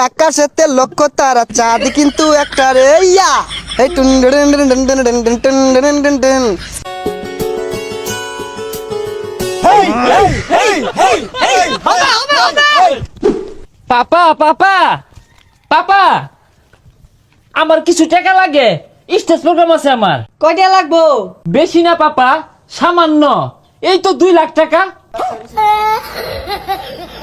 আকাশেতে লক্ষ তারা চাঁদ কিন্তু একটা রে ইয়া এই টুন টুন টুন টুন টুন টুন টুন টুন টুন টুন। পাপা পাপা পাপা আমার কিছু টাকা লাগে, স্টেজ প্রোগ্রাম আছে আমার। কয়টা লাগবো? বেশি না পাপা, সামান্য, এই তো 2 লাখ টাকা।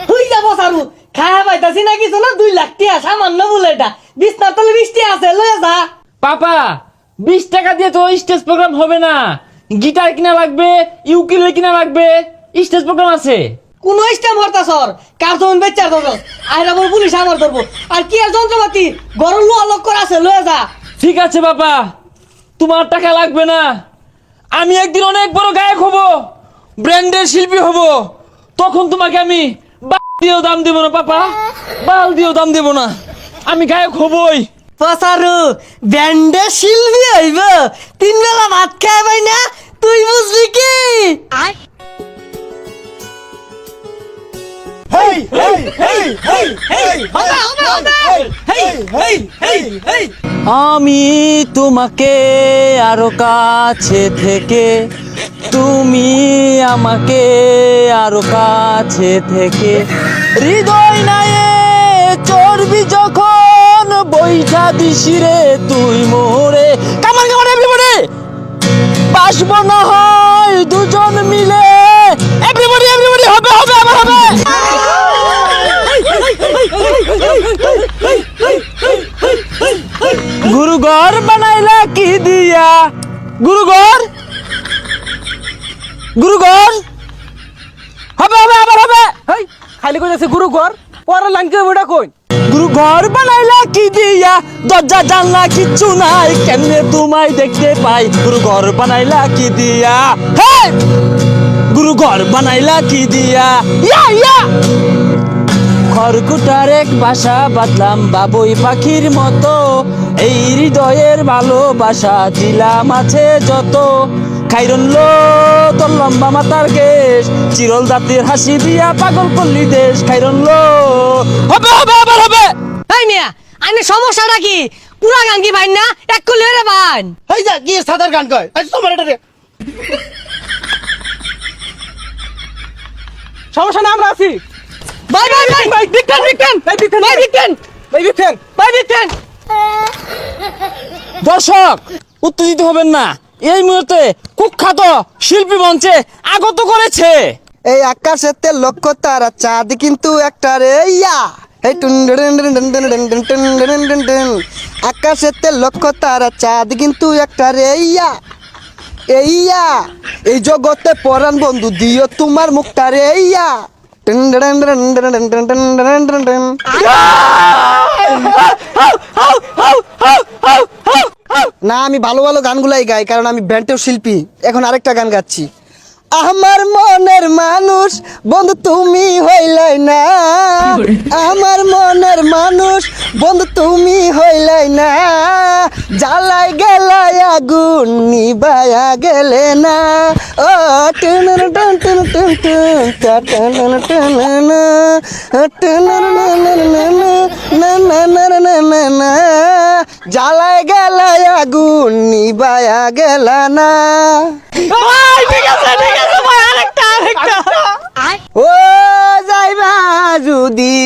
তুই যাবো সারু খায়া পাইতাছি না কিছু না, 2 লাখ টিয়া সামান্য বলে এটা। বিছনার তলে 20 টিয়া আছে, লয়ে যা। পাপা 20 টাকা দিয়ে তো স্টেজ প্রোগ্রাম হবে না, গিটার কিনা লাগবে, ইউকেলেলে কিনা লাগবে, স্টেজ প্রোগ্রাম আছে। কোন স্টেম হরতা সর কার জমিন বেচার দরকার আইরা বল পুলিশ আমার ধরবো। আর কি আর যন্ত্রপাতি গরম লোয়া লক করা আছে, লয়ে যা। ঠিক আছে বাবা, তোমার টাকা লাগবে না। আমি একদিন অনেক বড় গায়ক হব, ব্র্যান্ডের শিল্পী হব, তখন তোমাকে আমি বাল দিয়েও দাম দেবো না পাপা, বাল দিয়েও দাম দেবো না, আমি গায়ক হবই। পসারু ব্যান্ডে শিল্পী হইব, 3 বেলা ভাত খায় পাই না, তুই বুঝবি কি? আমি তোমাকে আরো কাছে থেকে, তুমি আমাকে আরো কাছে থেকে, হৃদয় নায়ে চর্বি যখন বইটা দিশিরে তুই মোরে। কামান কামান এভরিবডি, বাসবো না হয় দুজন মিলে, এভরিবডি এভরিবডি, হবে হবে আমার হবে। গুরু ঘর বানাইলা কি দিয়া, গুরু ঘর, গুরু ঘর, হবে হবে আবার হবে। হেই খালি কইতাছে গুরু ঘর, পরে লাইন কে বড়া কই? গুরু ঘর বানাইলা কি দিয়া, দরজা জানলা কিচ্ছু নাই, কেমনে তোমায় দেখতে পাই, গুরু ঘর বানাইলা কি দিয়া, হে গুরু ঘর বানাইলা কি দিয়া, ইয়া ইয়া। খড়কুটার এক বাসা বাঁধলাম বাবুই পাখির মতো, এই হৃদয়ের ভালোবাসা দিলাম আছে যত, খাইরন লো তোর লম্বা মাথার কেশ, চিরল দাঁতের হাসি দিয়া পাগল করলি দেশ, খাইরন লো হবে হবে আবার হবে। এই মিয়া আইনে সমস্যাটা কি? পুরা গান কি ভাই না এক কলি রে ভাই? এই যা কি সাদার গান কয় আজ তোমার এটা রে। সমস্যা না, আমরা আছি। ভাই ভাই ভাই ভাই বিক্রেন বিক্রেন, ভাই বিক্রেন, ভাই বিক্রেন, ভাই বিক্রেন, ভাই বিক্রেন। দর্শক উত্তেজিত হবেন না, এই মুহূর্তে কুখ্যাত শিল্পী মঞ্চে আগত করেছে। এই আকাশেতে লক্ষ তারা চাঁদ কিন্তু একটা রে ইয়া এই টুন টুন টুন টুন টুন টুন টুন টুন টুন টুন। আকাশেতে লক্ষ তারা চাঁদ কিন্তু একটা রে ইয়া ইয়া, এই জগতে পরাণ বন্ধু দিও তোমার মুখটা রে ইয়া টুন টুন টুন টুন টুন টুন টুন টুন টুন। না আমি ভালো ভালো গানগুলাই গাই, কারণ আমি ব্যান্ডের শিল্পী। এখন আরেকটা গান গাচ্ছি। আমার মনের মানুষ বন্ধু তুমি হইলাই না, আমার মনের মানুষ বন্ধু তুমি হইলাই না, জ্বালাই গেলাই আগুন নিবায়া গেলে না, ও টুন টুন টুন টুন টুন টুন টুন, জ্বালাই গেলাই আগুন নিবায়া গেলা না। ও যাইবা যদি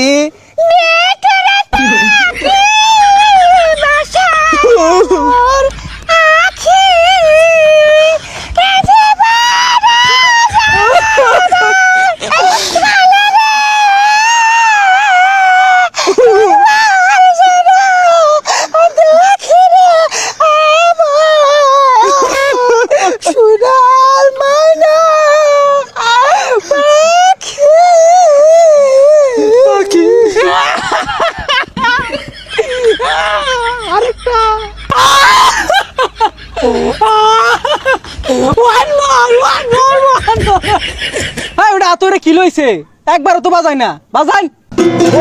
ওটা তোরে কি লইছে? একবারও তো বাজাই না, বাজাই।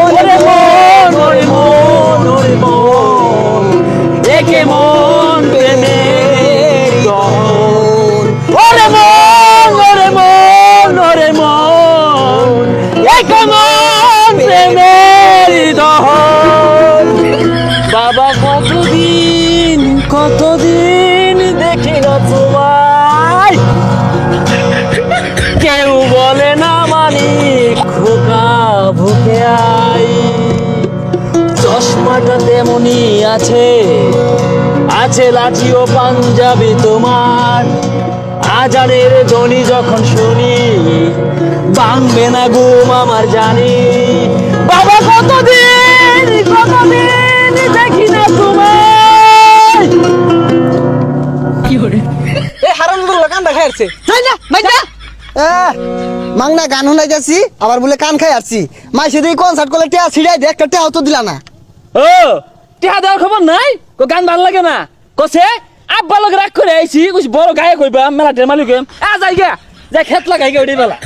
ওরে মন ওরে মন ওরে মন, একে মন প্রেমের গহন, ওরে মন ওরে মন ওরে মন, একে মন প্রেমের দহন। নাই। চশমাটা তেমনই আছে, আছে লাঠি ও পাঞ্জাবি তোমার। আজানের ধ্বনি যখন শুনি, ভাঙবে না ঘুম আমার জানি। বাবা কতদিন দেখি না তোমায়। এ হারাম কান দেখা যাচ্ছে। যাই না মাইজা মাংনা গান শোনাই যাচ্ছি আবার বলে কান খাই আসছি মাই সেদিন কনসার্ট করলে টিয়া ছিড়াই দে একটা টিয়াও তো দিলা না। ও টিহা দেওয়ার খবর নাই, কো গান ভাল লাগে না, কছে আব্বা লগে রাগ করে আইছি, কইছি বড় গায়ক হইবা মেলা টের মালিক হইম। যাই গে যাই খেত লাগাই গে ওইটাই বেলা।